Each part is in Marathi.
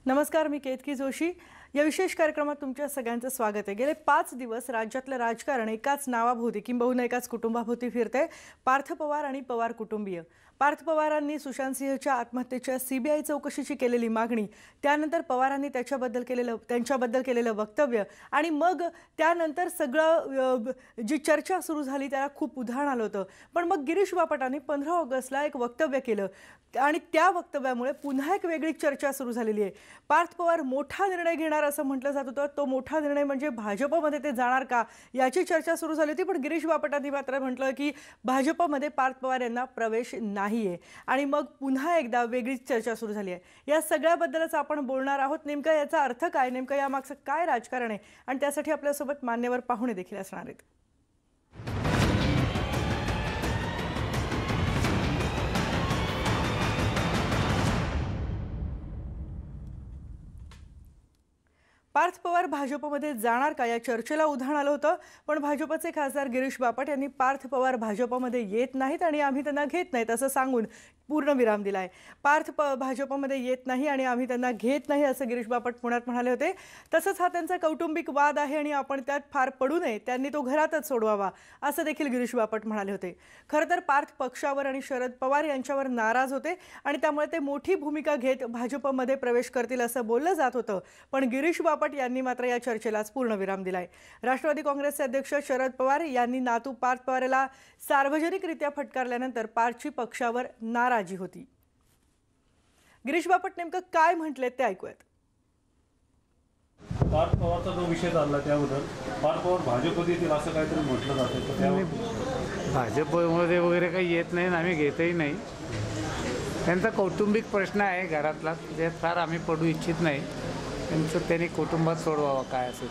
नमस्कार, मी केतकी जोशी। या विशेष कार्यक्रमात तुमच्या सगळ्यांचं स्वागत आहे। गेले 5 दिवस राज्यातलं राजकारण एकाच नावाभोवती किंबहुना एकाच कुटुंबाभोवती फिरते, पार्थ पवार आणि पवार कुटुंबीय। पार्थ पवारांनी सुशांत सिंहच्या आत्महत्येच्या सीबीआय चौकशीची केलेली मागणी, त्यानंतर पवारांनी त्यांच्याबद्दल केलेलं वक्तव्य आणि मग त्यानंतर सगळं जी चर्चा सुरू झाली त्याला खूप उधाण आलं होतं। पण मग गिरीश बापटांनी 15 ऑगस्टला एक वक्तव्य केलं आणि त्या वक्तव्यामुळे पुन्हा एक वेगळी चर्चा सुरू झालेली आहे। पार्थ पवार मोठा निर्णय घेणार असं म्हटलं जात होतं। तो मोठा निर्णय म्हणजे भाजपमध्ये ते जाणार का याची चर्चा सुरू झाली होती, पण गिरीश बापटांनी मात्र म्हटलं की भाजपमध्ये पार्थ पवार यांना प्रवेश नाहीये आणि मग पुन्हा एकदा वेगळीच चर्चा सुरू झाली आहे। या सगळ्याबद्दलच आपण बोलणार आहोत। नेमका याचा अर्थ काय, नेमका यामागचं काय राजकारण आहे आणि त्यासाठी आपल्यासोबत मान्यवर पाहुणे देखील असणार आहेत। पार्थ पवार भाजपमध्ये जाणार का या चर्चेला उधाण आलं होतं, पण भाजपचे खासदार गिरीश बापट यांनी पार्थ पवार भाजपमध्ये येत नाहीत आणि आम्ही त्यांना घेत नाहीत असं सांगून पूर्णविराम दिलाय। पार्थ भाजपमध्ये येत नाही आणि आम्ही त्यांना घेत नाही असं गिरीश बापट पुण्यात म्हणाले होते। तसंच हा त्यांचा कौटुंबिक वाद आहे आणि आपण त्यात फार पडू नये, त्यांनी तो घरातच सोडवावा असं देखील गिरीश बापट म्हणाले होते। खरं तर पार्थ पक्षावर आणि शरद पवार यांच्यावर नाराज होते आणि त्यामुळे ते मोठी भूमिका घेत भाजपमध्ये प्रवेश करतील असं बोललं जात होतं, पण गिरीश बापट यांनी मात्र या चर्चेलाच पूर्णविराम दिलाय। राष्ट्रवादी काँग्रेसचे अध्यक्ष शरद पवार यांनी नातू पार्थ पवारला सार्वजनिकरित्या फटकारल्यानंतर पार्थची पक्षावर नाराजी होती। गिरीश बापट नेमकं काय म्हटले ते ऐकूयात। पार्थ पवारचा जो विषय चालला त्याबद्दल पार्थ पवार भाजपमध्ये येतील असं काहीतरी म्हटलं जातं, तर त्यावर भाजपमध्ये वगैरे काही येत नाही, आम्ही घेतही नाही। त्यांचा कौटुंबिक प्रश्न आहे घरातला, त्यात फार आम्ही पडू इच्छित नाही। त्यांनी कुटुंबात सोडवावा काय असेल।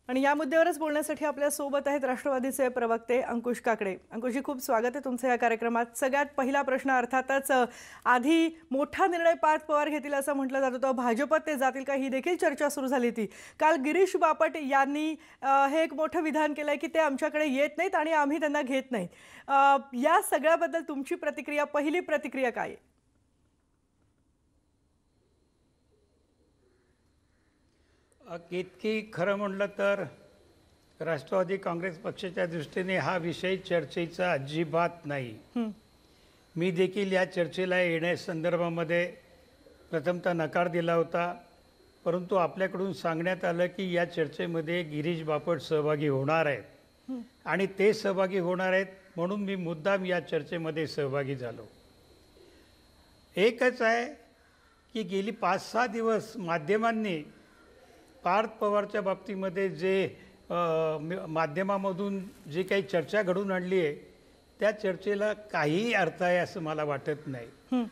आणि या मुद्द्यावरच बोलण्यासाठी आपल्या सोबत आहेत राष्ट्रवादीचे प्रवक्ते अंकुश काकडे। अंकुशजी, खूप स्वागत आहे तुमचं या कार्यक्रमात। सगळ्यात पहिला प्रश्न अर्थातच, आधी मोठा निर्णय पार्थ पवार घेतील असं म्हटलं जात होतं, भाजपत ते जातील का ही देखील चर्चा सुरू झाली होती। काल गिरीश बापट यांनी हे एक मोठं विधान केलंय की ते आमच्याकडे येत नाहीत आणि आम्ही त्यांना घेत नाहीत। या सगळ्याबद्दल तुमची प्रतिक्रिया, पहिली प्रतिक्रिया काय आहे? इतकी खरं म्हटलं तर राष्ट्रवादी काँग्रेस पक्षाच्या दृष्टीने हा विषय चर्चेचा अजिबात नाही। मी देखील या चर्चेला येण्यासंदर्भामध्ये प्रथमतः नकार दिला होता, परंतु आपल्याकडून सांगण्यात आलं की या चर्चेमध्ये गिरीश बापट सहभागी होणार आहेत आणि ते सहभागी होणार आहेत म्हणून मी मुद्दाम या चर्चेमध्ये सहभागी झालो। एकच आहे की गेली 5-6 दिवस माध्यमांनी पार्थ पवारच्या बाबतीमध्ये जे माध्यमामधून जी काही चर्चा घडून आणली आहे त्या चर्चेला काहीही अर्थ आहे असं मला वाटत नाही।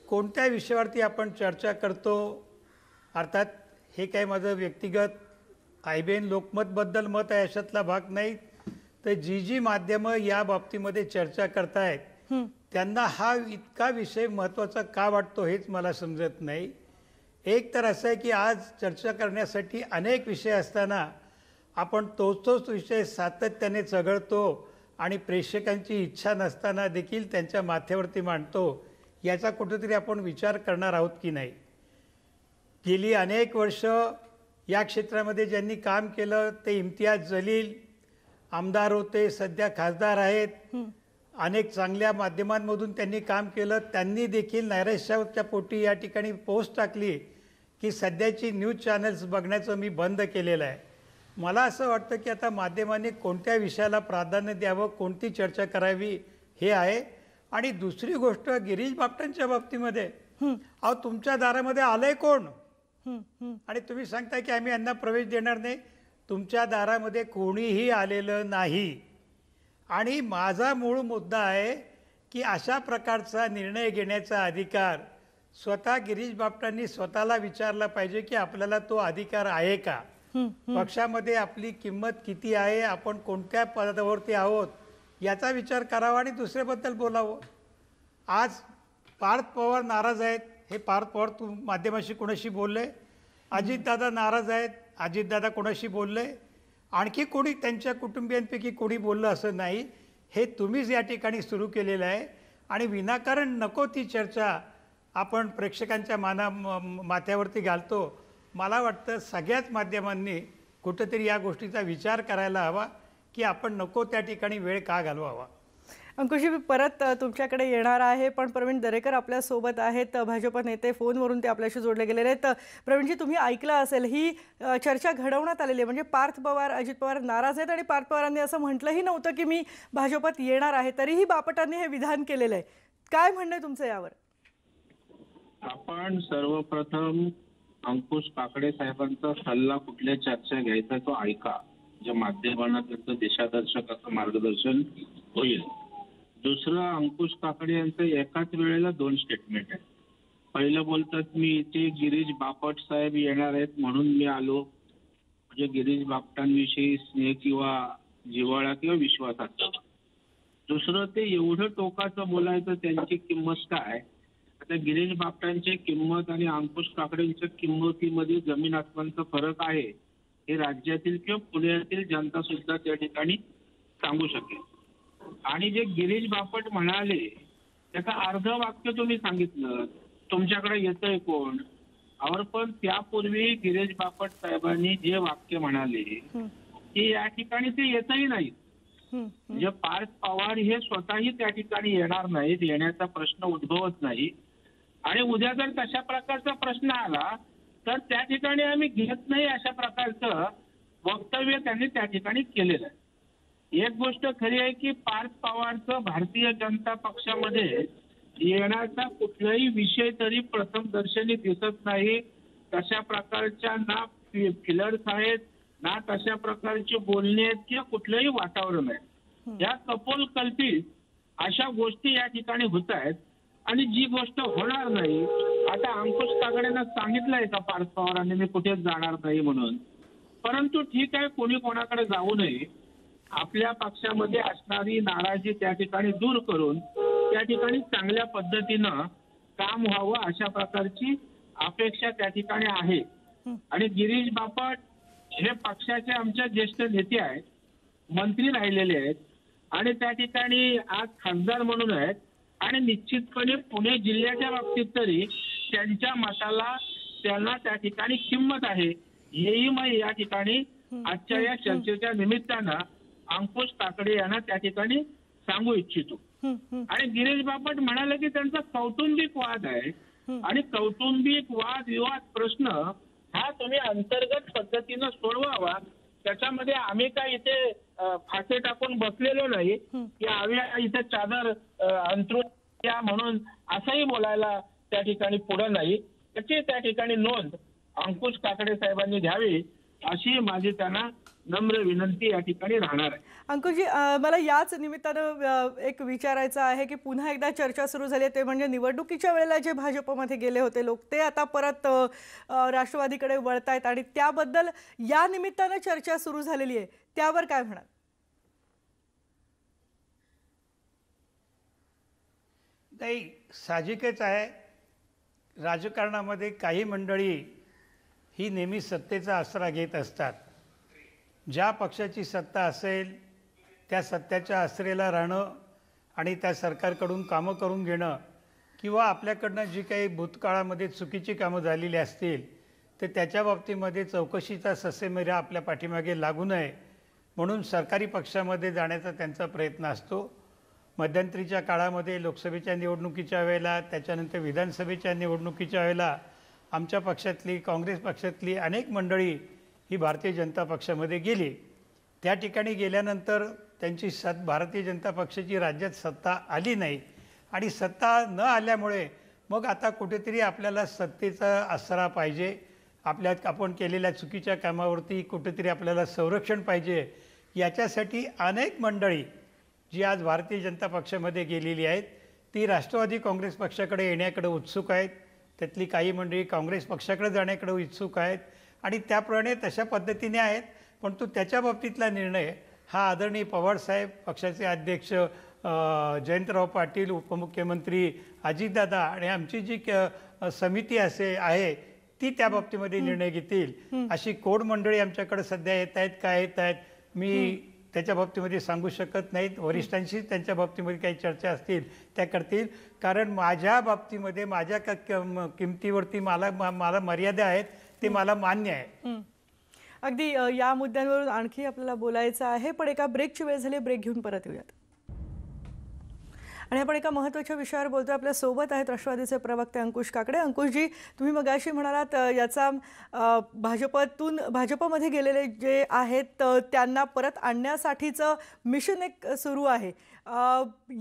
कोणत्या विषयावरती आपण चर्चा करतो, अर्थात हे काही माझं व्यक्तिगत IBN लोकमतबद्दल मत आहे अशातला भाग नाही, तर जी माध्यमं या बाबतीमध्ये चर्चा करतायत त्यांना हा इतका विषय महत्त्वाचा का वाटतो हेच मला समजत नाही। एक तर असं आहे की आज चर्चा करण्यासाठी अनेक विषय असताना आपण तोच विषय सातत्याने चघळतो आणि प्रेक्षकांची इच्छा नसताना देखील त्यांच्या माथ्यावरती मांडतो, याचा कुठेतरी आपण विचार करणार आहोत की नाही। गेली अनेक वर्ष या क्षेत्रामध्ये ज्यांनी काम केलं ते इम्तियाज जलील आमदार होते, सध्या खासदार आहेत। अनेक चांगल्या माध्यमांमधून त्यांनी काम केलं। त्यांनी देखील नैराश्याच्या पोटी या ठिकाणी पोस्ट टाकली की सध्याची न्यूज चॅनल्स बघण्याचं मी बंद केलेलं आहे। मला असं वाटतं की आता माध्यमांनी कोणत्या विषयाला प्राधान्य द्यावं, कोणती चर्चा करावी हे आहे। आणि दुसरी गोष्ट गिरीश बापटांच्या बाबतीमध्ये, अहो तुमच्या दारामध्ये आलंय कोण आणि तुम्ही सांगताय की आम्ही यांना प्रवेश देणार नाही। तुमच्या दारामध्ये कोणीही आलेलं नाही आणि माझा मूळ मुद्दा आहे की अशा प्रकारचा निर्णय घेण्याचा अधिकार स्वतः गिरीश बापटांनी स्वतःला विचारला पाहिजे की आपल्याला तो अधिकार आहे का, पक्षामध्ये आपली किंमत किती आहे, आपण कोणत्या पदावरती आहोत याचा विचार करावा आणि दुसऱ्याबद्दल बोलावं। आज पार्थ पवार नाराज आहेत, हे पार्थ पवार माध्यमाशी कोणाशी बोलले, अजितदादा नाराज आहेत, अजितदादा कोणाशी बोलले, आणखी कोणी त्यांच्या कुटुंबियांपैकी कोणी बोललं असं नाही। हे तुम्हीच या ठिकाणी सुरू केलेलं आहे आणि विनाकारण नको ती चर्चा आपण प्रेक्षकांच्या माथ्यावरती घालतो. मला वाटतं सगळ्याच माध्यमांनी कुठेतरी या गोष्टीचा विचार करायला हवा की आपण नको त्या ठिकाणी वेळ का घालवावा. अंकुशजी, मी परत तुमच्याकडे येणार आहे, पण प्रवीण दरेकर आपल्यासोबत आहेत, भाजप नेते. फोनवरून ते आपल्याशी जोडले गेलेले आहेत. प्रवीणजी, तुम्ही ऐकलं असेल ही चर्चा घडवण्यात आलेली आहे. म्हणजे पार्थ पवार, अजित पवार नाराज आहेत आणि पार्थ पवारांनी असं म्हटलंही नव्हतं की मी भाजपात येणार आहे, तरीही बापटांनी हे विधान केलेलं आहे. काय म्हणणं आहे तुमचं यावर? आपण सर्वप्रथम अंकुश काकडे साहेबांचा सल्ला कुठल्या चर्चा घ्यायचा तो ऐका, ज्या माध्यमांना त्याचं दिशादर्शक असं मार्गदर्शन होईल. दुसरं, अंकुश काकडे यांचं एकाच वेळेला 2 स्टेटमेंट आहे. पहिलं बोलतात मी इथे गिरीश बापट साहेब येणार आहेत म्हणून मी आलो, म्हणजे गिरीश बापटांविषयी स्नेह किंवा जिव्हाळा किंवा विश्वास असतो. दुसरं, ते एवढं टोकाचं बोलायचं त्यांची किंमत काय. आता गिरीश बापटांची किंमत आणि अंकुश काकडेंच्या किंमतीमध्ये जमीन आसमानचा फरक आहे हे राज्यातील किंवा पुण्यातील जनता सुद्धा त्या ठिकाणी सांगू शकेल. आणि जे गिरीश बापट म्हणाले त्याचं अर्ध वाक्य तुम्ही सांगितलं, तुमच्याकडे येतंय कोण. पण त्यापूर्वी गिरीश बापट साहेबांनी जे वाक्य म्हणाले की या ठिकाणी ते येतही नाही. म्हणजे पार्थ पवार हे स्वतःही त्या ठिकाणी येणार नाहीत, येण्याचा प्रश्न उद्भवत नाही. आणि उद्या जर तशा प्रकारचा प्रश्न आला तर त्या ठिकाणी आम्ही घेत नाही, अशा प्रकारचं वक्तव्य त्यांनी त्या ठिकाणी केलेलं आहे. एक गोष्ट खरी आहे की पार्थ पवारचं भारतीय जनता पक्षामध्ये येण्याचा कुठलाही विषय तरी प्रथमदर्शनी दिसत नाही. तशा प्रकारच्या ना फिलर्स आहेत, ना तशा प्रकारची बोलणी आहेत किंवा कुठलंही वातावरण आहे. या कपोलकल्पित अशा गोष्टी या ठिकाणी होत आहेत. आणि जी गोष्ट होणार नाही, आता अंकुश काकडेंना सांगितलंय का पार्थ पवारांनी मी कुठेच जाणार नाही म्हणून. परंतु ठीक आहे, कोणी कोणाकडे जाऊ नये. आपल्या पक्षामध्ये असणारी नाराजी त्या ठिकाणी दूर करून त्या ठिकाणी चांगल्या पद्धतीनं काम व्हावं अशा प्रकारची अपेक्षा त्या ठिकाणी आहे. आणि गिरीश बापट हे पक्षाचे आमच्या ज्येष्ठ नेते आहेत, मंत्री राहिलेले आहेत आणि त्या ठिकाणी आज खासदार म्हणून आहेत. आणि निश्चितपणे पुणे जिल्ह्याच्या बाबतीत तरी त्यांच्या मताला त्यांना त्या ठिकाणी किंमत आहे. हेही मग या ठिकाणी आजच्या या चर्चेच्या निमित्तानं अंकुश काकडे यांना त्या ठिकाणी सांगू इच्छितो. आणि गिरीश बापट म्हणाले की त्यांचा कौटुंबिक वाद आहे आणि कौटुंबिक वाद विवाद प्रश्न हा तुम्ही अंतर्गत पद्धतीनं सोडवावा. त्याच्यामध्ये आम्ही काय इथे फासे टाकून बसलेलो नाही की आम्ही इथे चादर अंतरून या म्हणून असंही बोलायला त्या ठिकाणी पुढे नाही. त्याची त्या ठिकाणी नोंद अंकुश काकडे साहेबांनी घ्यावी अशी माझी त्यांना नम्र विनंती या ठिकाणी राहणार आहे. अंकुशजी, मला याच निमित्तानं एक विचारायचं आहे की पुन्हा एकदा चर्चा सुरू झाली आहे, ते म्हणजे निवडणुकीच्या वेळेला जे भाजपमध्ये गेले होते लोक ते आता परत राष्ट्रवादीकडे वळतायत आणि त्याबद्दल या निमित्तानं चर्चा सुरू झालेली आहे, त्यावर काय म्हणाल? नाही, साहजिकच आहे. राजकारणामध्ये काही मंडळी ही नेहमी सत्तेचा आसरा घेत असतात. ज्या पक्षाची सत्ता असेल त्या सत्याच्या आसरेला राहणं आणि त्या सरकारकडून कामं करून घेणं किंवा आपल्याकडनं जी काही भूतकाळामध्ये चुकीची कामं झालेली असतील तर त्याच्या बाबतीमध्ये चौकशीचा ससेमिरा आपल्या पाठीमागे लागू नये म्हणून सरकारी पक्षामध्ये जाण्याचा त्यांचा प्रयत्न असतो. मध्यंतरीच्या काळामध्ये लोकसभेच्या निवडणुकीच्या वेळेला, त्याच्यानंतर विधानसभेच्या निवडणुकीच्या वेळेला आमच्या पक्षातली, काँग्रेस पक्षातली अनेक मंडळी ही भारतीय जनता पक्षामध्ये गेली. त्या ठिकाणी गेल्यानंतर त्यांची भारतीय जनता पक्षाची राज्यात सत्ता आली नाही आणि सत्ता न आल्यामुळे मग आता कुठेतरी आपल्याला सत्तेचा आसरा पाहिजे, आपण केलेल्या चुकीच्या कामावरती कुठेतरी आपल्याला संरक्षण पाहिजे. याच्यासाठी अनेक मंडळी जी आज भारतीय जनता पक्षामध्ये गेलेली आहेत ती राष्ट्रवादी काँग्रेस पक्षाकडे येण्याकडे उत्सुक आहेत. त्यातली काही मंडळी काँग्रेस पक्षाकडे जाण्याकडे उत्सुक आहेत आणि त्याप्रमाणे तशा पद्धतीने आहेत. परंतु त्याच्या बाबतीतला निर्णय हा आदरणीय पवारसाहेब, पक्षाचे अध्यक्ष जयंतराव पाटील, उपमुख्यमंत्री अजितदादा आणि आमची जी समिती आहे ती त्या बाबतीमध्ये निर्णय घेतील. अशी कोड मंडळी आमच्याकडे सध्या येत आहेत. काय येत आहेत मी त्याच्या बाबतीमध्ये सांगू शकत नाहीत. वरिष्ठांशी त्यांच्या बाबतीमध्ये काही चर्चा असतील त्या करतील. कारण माझ्या बाबतीमध्ये माझ्या किमतीवरती मला मर्यादा आहेत, ते मला मान्य आहे. अगदी या मुद्द्यांवरून आणखी आपल्याला बोलायचं आहे, पण एका ब्रेकची वेळ झाली. ब्रेक घेऊन परत येऊयात. आणि आपण एका महत्त्वाच्या विषयावर बोलतोय. आपल्या सोबत आहेत राष्ट्रवादीचे प्रवक्ते अंकुश काकडे. अंकुशजी, तुम्ही मगाशी म्हणालात याचा भाजपमध्ये गेलेले जे आहेत त्यांना परत आणण्यासाठीचं मिशन एक सुरू आहे.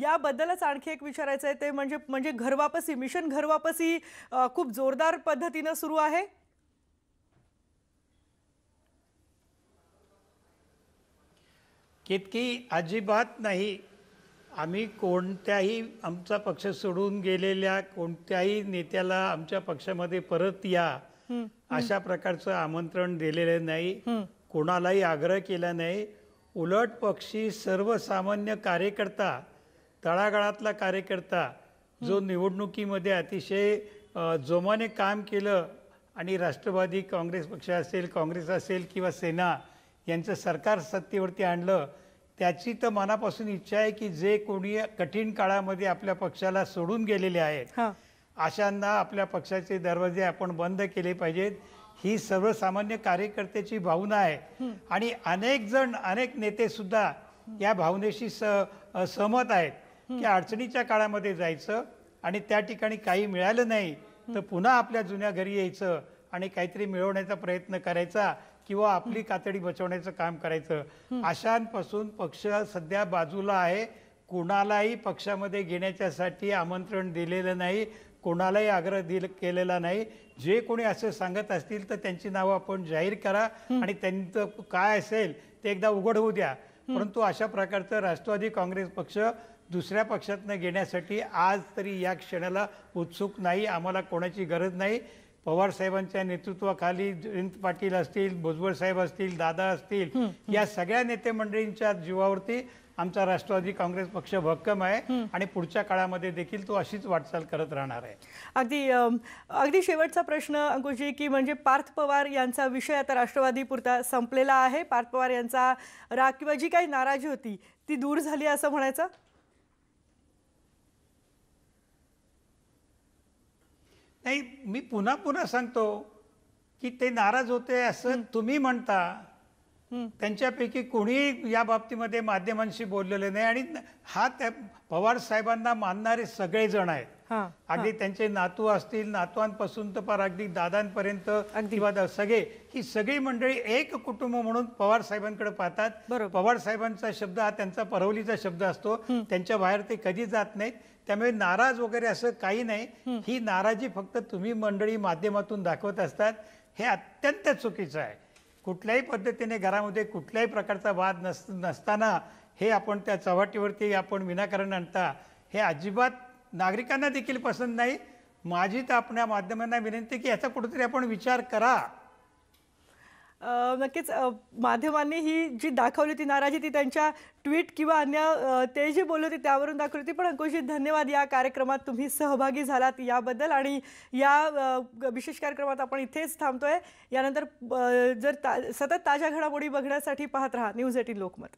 याबद्दलच आणखी एक विचारायचं आहे, ते म्हणजे घरवापसी, मिशन घरवापसी खूप जोरदार पद्धतीनं सुरू आहे. केतकी, अजिबात नाही. आम्ही कोणत्याही आमचा पक्ष सोडून गेलेल्या कोणत्याही नेत्याला आमच्या पक्षामध्ये परत या अशा प्रकारचं आमंत्रण दिलेलं नाही, कोणालाही आग्रह केला नाही. उलट पक्षी सर्वसामान्य कार्यकर्ता, तळागाळातला कार्यकर्ता जो निवडणुकीमध्ये अतिशय जोमाने काम केलं आणि राष्ट्रवादी काँग्रेस पक्ष असेल, काँग्रेस असेल किंवा सेना यांचं सरकार सत्तेवरती आणलं, त्याची तर मनापासून इच्छा आहे की जे कोणी कठीण काळामध्ये आपल्या पक्षाला सोडून गेलेले आहेत अशांना आपल्या पक्षाचे दरवाजे आपण बंद केले पाहिजेत. ही सर्वसामान्य कार्यकर्त्याची भावना आहे आणि अनेक नेते सुद्धा या भावनेशी सहमत आहेत की अडचणीच्या काळामध्ये जायचं आणि त्या ठिकाणी काही मिळालं नाही तर पुन्हा आपल्या जुन्या घरी यायचं आणि काहीतरी मिळवण्याचा प्रयत्न करायचा किंवा आपली कातडी बचवण्याचं काम करायचं. अशांपासून पक्ष सध्या बाजूला आहे. कोणालाही पक्षामध्ये घेण्याच्यासाठी आमंत्रण दिलेलं नाही, कोणालाही आग्रह केलेला नाही. जे कोणी असं सांगत असतील तर त्यांची नावं आपण जाहीर करा आणि त्यांचं काय असेल ते एकदा उघड होऊ द्या. परंतु अशा प्रकारचं राष्ट्रवादी काँग्रेस पक्ष दुसऱ्या पक्षातनं घेण्यासाठी आज तरी या क्षणाला उत्सुक नाही. आम्हाला कोणाची गरज नाही. पवार साहेबांच्या नेतृत्वाखाली जयंत पाटील असतील, भुजबळ साहेब असतील, दादा असतील, या सगळ्या नेते मंडळींच्या जीवावरती आमचा राष्ट्रवादी काँग्रेस पक्ष भक्कम आहे आणि पुढच्या काळामध्ये देखील तो अशीच वाटचाल करत राहणार आहे. अगदी शेवटचा प्रश्न अंकुशजी, की म्हणजे पार्थ पवार यांचा विषय आता राष्ट्रवादी पुरता संपलेला आहे. पार्थ पवार यांचा राग किंवा जी काही नाराजी होती ती दूर झाली असं म्हणायचं? नाही, मी पुन्हा सांगतो की ते नाराज होते असं तुम्ही म्हणता. त्यांच्यापैकी कोणी या बाबतीमध्ये माध्यमांशी बोललेले नाही आणि हा त्या पवार साहेबांना मानणारे सगळे जण आहेत. अगदी त्यांचे नातू असतील, नातवांपासून तर पार अगदी दादांपर्यंत किंवा सगळे, ही सगळी मंडळी एक कुटुंब म्हणून पवार साहेबांकडे पाहतात. पवार साहेबांचा शब्द हा त्यांचा परवलीचा शब्द असतो, त्यांच्या बाहेर ते कधी जात नाहीत. त्यामुळे नाराज वगैरे असं काही नाही. ही नाराजी फक्त तुम्ही मंडळी माध्यमातून दाखवत असतात. हे अत्यंत चुकीचं आहे. कुठल्याही पद्धतीने घरामध्ये कुठल्याही प्रकारचा वाद नसताना हे आपण त्या चव्हाटीवरती आपण विनाकारण आणता, हे अजिबात नागरिकांना देखील पसंत नाही. माझी तर आपल्या माध्यमांना विनंती की याचा कुठेतरी आपण विचार करा. नक्कीच माध्यमांनी ही जी दाखवली ती नाराजी ती त्यांच्या ट्विट किंवा अन्य ते जे बोलले होते त्यावरून दाखवली होती. पण अंकुशजी, धन्यवाद या कार्यक्रमात तुम्ही सहभागी झालात याबद्दल. आणि या विशेष कार्यक्रमात आपण इथेच थांबतोय. यानंतर जर सतत ताज्या घडामोडी बघण्यासाठी पाहत राहा न्यूज 18 लोकमत.